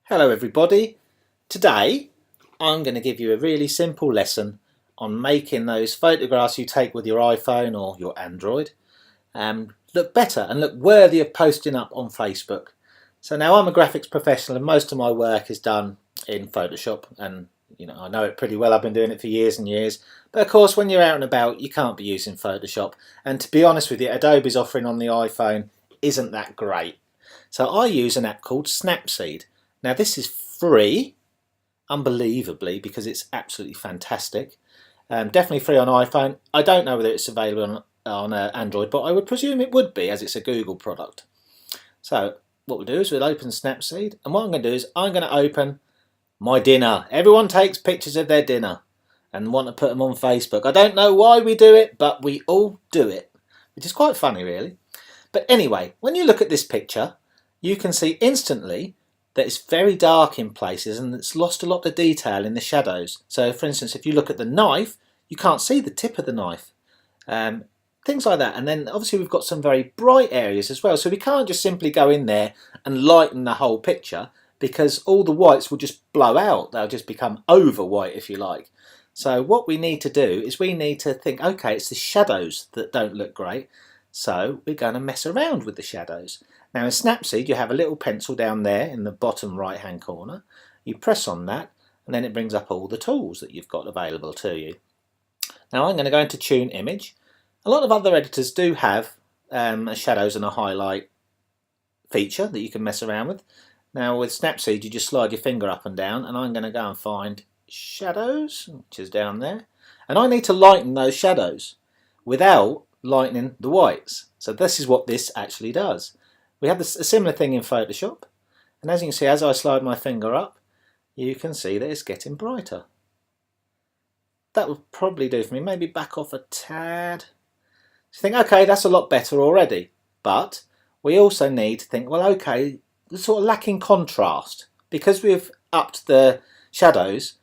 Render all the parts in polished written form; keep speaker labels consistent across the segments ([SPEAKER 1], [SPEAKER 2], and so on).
[SPEAKER 1] Hello everybody. Today I'm going to give you a really simple lesson on making those photographs you take with your iPhone or your Android look better and look worthy of posting up on Facebook. So now I'm a graphics professional and most of my work is done in Photoshop, and I know it pretty well. I've been doing it for years and years, but of course when you're out and about you can't be using Photoshop, and to be honest with you, Adobe's offering on the iPhone isn't that great. So I use an app called Snapseed. Now this is free, unbelievably, because it's absolutely fantastic. Definitely free on iPhone. I don't know whether it's available on Android, but I would presume it would be, as it's a Google product. So what we'll do is we'll open Snapseed, and what I'm going to do is I'm going to open my dinner. Everyone takes pictures of their dinner and want to put them on Facebook. I don't know why we do it, but we all do it, which is quite funny really. But anyway, when you look at this picture, you can see instantly that it's very dark in places and it's lost a lot of detail in the shadows. So for instance, if you look at the knife, you can't see the tip of the knife. Things like that. And then obviously we've got some very bright areas as well. So we can't just simply go in there and lighten the whole picture, because all the whites will just blow out. They'll just become over white, if you like. So what we need to do is we need to think, okay, it's the shadows that don't look great. So we're going to mess around with the shadows. Now in Snapseed you have a little pencil down there in the bottom right hand corner. You press on that and then it brings up all the tools that you've got available to you. Now I'm going to go into Tune Image. A lot of other editors do have a shadows and a highlight feature that you can mess around with. Now with Snapseed you just slide your finger up and down, and I'm going to go and find shadows, which is down there, and I need to lighten those shadows without lightening the whites. So this is what this actually does. We have a similar thing in Photoshop, and as you can see, as I slide my finger up, you can see that it's getting brighter. That would probably do for me. Maybe back off a tad. So you think, okay, that's a lot better already. But we also need to think, well, okay, we're sort of lacking contrast. Because we've upped the shadows,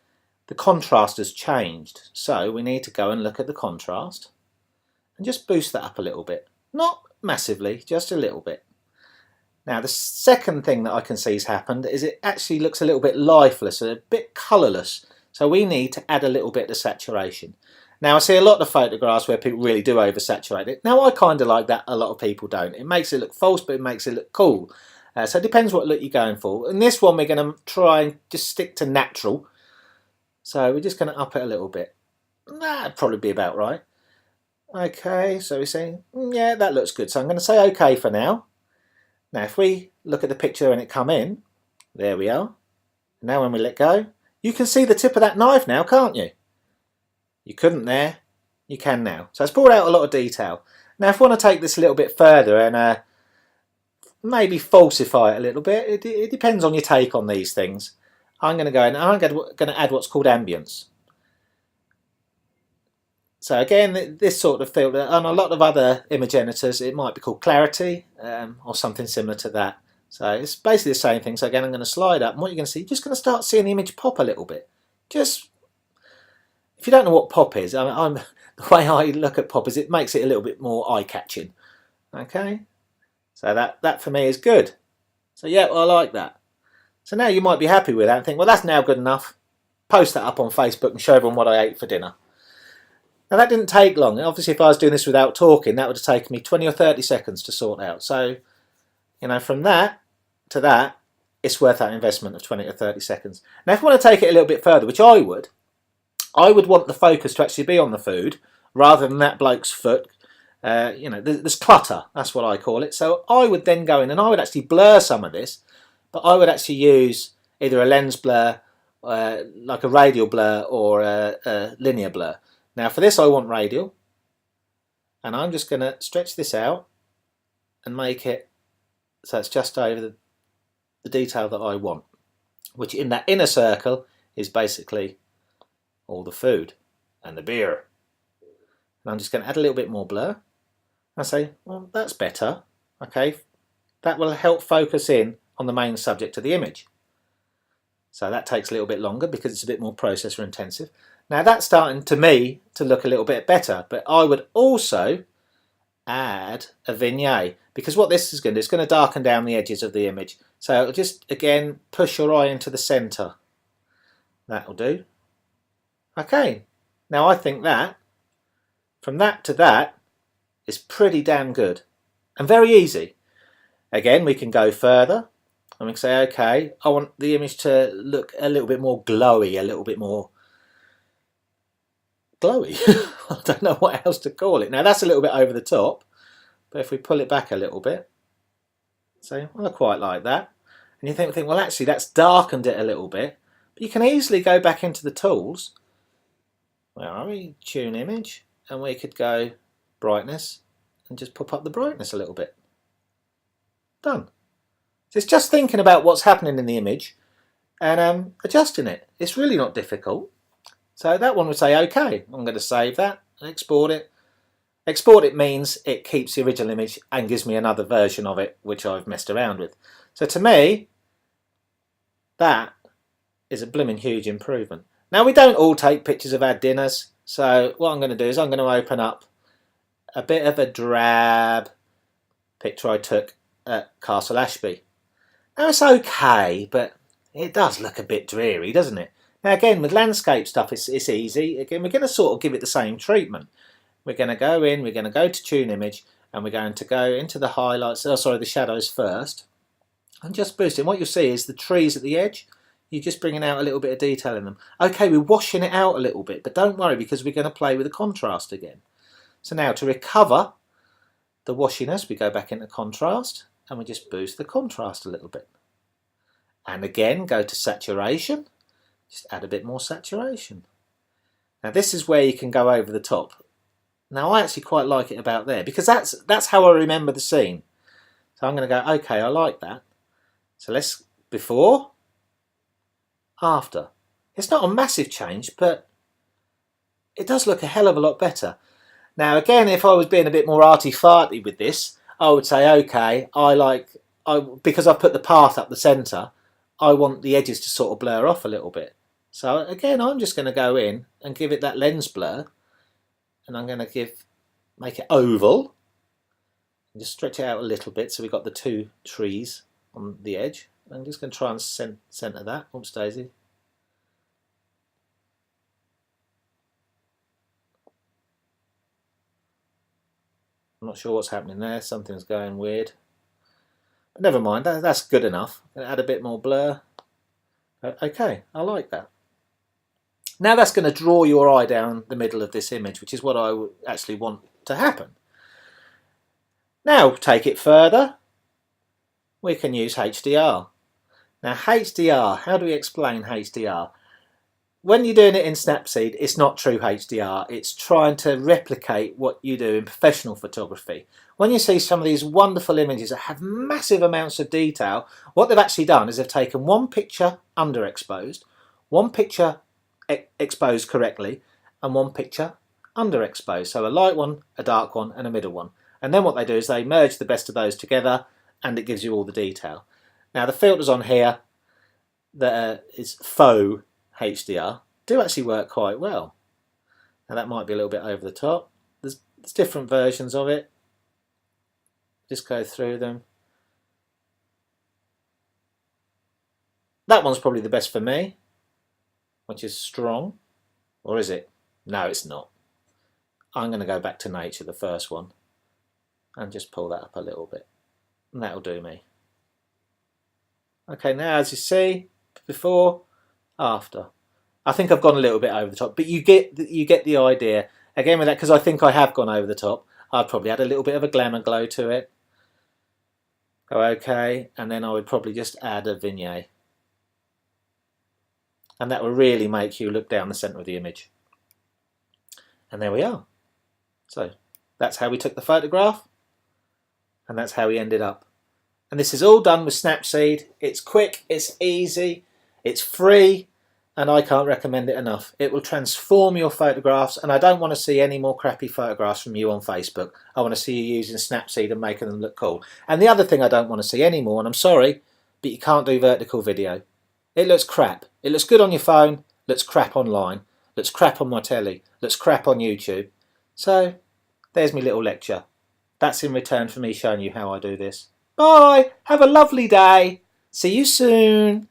[SPEAKER 1] the contrast has changed. So we need to go and look at the contrast and just boost that up a little bit. Not massively, just a little bit. Now the second thing that I can see has happened is it actually looks a little bit lifeless, a bit colourless. So we need to add a little bit of saturation. Now I see a lot of photographs where people really do oversaturate it. Now I kind of like that, a lot of people don't. It makes it look false, but it makes it look cool. So it depends what look you're going for. In this one we're going to try and just stick to natural. So we're just going to up it a little bit. That'd probably be about right. Okay, so we're saying, yeah, that looks good. So I'm going to say okay for now. Now if we look at the picture and it come in, there we are. Now when we let go, you can see the tip of that knife now, can't you? You couldn't there, you can now. So it's brought out a lot of detail. Now if we want to take this a little bit further and maybe falsify it a little bit, it depends on your take on these things. I'm going to go in and I'm going to add what's called ambience. So again, this sort of filter, on a lot of other image editors, it might be called clarity or something similar to that. So it's basically the same thing. So again, I'm going to slide up, and what you're going to see, you're just going to start seeing the image pop a little bit. Just, if you don't know what pop is, the way I look at pop is it makes it a little bit more eye-catching. Okay, so that for me is good. So yeah, well, I like that. So now you might be happy with that and think, well, that's now good enough. Post that up on Facebook and show everyone what I ate for dinner. Now that didn't take long. Obviously if I was doing this without talking, that would have taken me 20 or 30 seconds to sort out. So, from that to that, it's worth that investment of 20 or 30 seconds. Now if I want to take it a little bit further, which I would want the focus to actually be on the food rather than that bloke's foot. There's clutter, that's what I call it. So I would then go in and I would actually blur some of this, but I would actually use either a lens blur, like a radial blur, or a linear blur. Now for this I want radial, and I'm just going to stretch this out and make it so it's just over the detail that I want, which in that inner circle is basically all the food and the beer. And I'm just going to add a little bit more blur. I say, well, that's better. Okay, that will help focus in on the main subject of the image. So that takes a little bit longer because it's a bit more processor intensive. Now that's starting to me to look a little bit better, but I would also add a vignette, because what this is going to do, it's going to darken down the edges of the image. So it'll just, again, push your eye into the centre. That'll do. Okay, now I think that, from that to that, is pretty damn good and very easy. Again, we can go further and we can say, okay, I want the image to look a little bit more glowy, a little bit more glowy. I don't know what else to call it. Now that's a little bit over the top, but if we pull it back a little bit, say, well, I quite like that. And you think, well, actually that's darkened it a little bit. But you can easily go back into the tools. Where are we? Tune image, and we could go brightness and just pop up the brightness a little bit. Done. So it's just thinking about what's happening in the image and adjusting it. It's really not difficult. So that one would say, okay, I'm going to save that and export it. Export it means it keeps the original image and gives me another version of it, which I've messed around with. So to me, that is a blooming huge improvement. Now we don't all take pictures of our dinners. So what I'm going to do is I'm going to open up a bit of a drab picture I took at Castle Ashby. Now it's okay, but it does look a bit dreary, doesn't it? Now again, with landscape stuff, it's easy. Again, we're going to sort of give it the same treatment. We're going to go in, we're going to go to tune image, and we're going to go into the highlights, the shadows first, and just boost it. And what you'll see is the trees at the edge, you're just bringing out a little bit of detail in them. Okay, we're washing it out a little bit, but don't worry because we're going to play with the contrast again. So now to recover the washiness, we go back into contrast, and we just boost the contrast a little bit. And again, go to saturation, just add a bit more saturation. Now this is where you can go over the top. Now I actually quite like it about there because that's how I remember the scene. So I'm going to go, okay, I like that. So let's, before, after. It's not a massive change, but it does look a hell of a lot better. Now again, if I was being a bit more arty-farty with this, I would say, okay, because I've put the path up the centre, I want the edges to sort of blur off a little bit. So again, I'm just going to go in and give it that lens blur, and I'm going to make it oval, and just stretch it out a little bit so we've got the two trees on the edge. I'm just going to try and centre that. Oops, daisy. I'm not sure what's happening there, something's going weird. But never mind, that's good enough. Add a bit more blur. Okay, I like that. Now that's going to draw your eye down the middle of this image, which is what I actually want to happen. Now take it further. We can use HDR. Now HDR, how do we explain HDR? When you're doing it in Snapseed, it's not true HDR. It's trying to replicate what you do in professional photography. When you see some of these wonderful images that have massive amounts of detail, what they've actually done is they've taken one picture underexposed, one picture exposed correctly, and one picture underexposed. So a light one, a dark one, and a middle one. And then what they do is they merge the best of those together, and it gives you all the detail. Now the filters on here that is faux HDR do actually work quite well. Now that might be a little bit over the top. There's different versions of it. Just go through them. That one's probably the best for me, which is strong. Or is it? No, it's not. I'm going to go back to nature, the first one, and just pull that up a little bit. And that'll do me. Okay, now as you see, before, after. I think I've gone a little bit over the top, but you get the idea. Again with that, because I think I have gone over the top, I'd probably add a little bit of a Glamour Glow to it. Go okay, and then I would probably just add a vignette. And that will really make you look down the centre of the image. And there we are. So that's how we took the photograph, and that's how we ended up. And this is all done with Snapseed. It's quick, it's easy, it's free, and I can't recommend it enough. It will transform your photographs, and I don't want to see any more crappy photographs from you on Facebook. I want to see you using Snapseed and making them look cool. And the other thing I don't want to see anymore, and I'm sorry, but you can't do vertical video. It looks crap. It looks good on your phone, looks crap online, looks crap on my telly, looks crap on YouTube. So there's my little lecture. That's in return for me showing you how I do this. Bye! Have a lovely day! See you soon!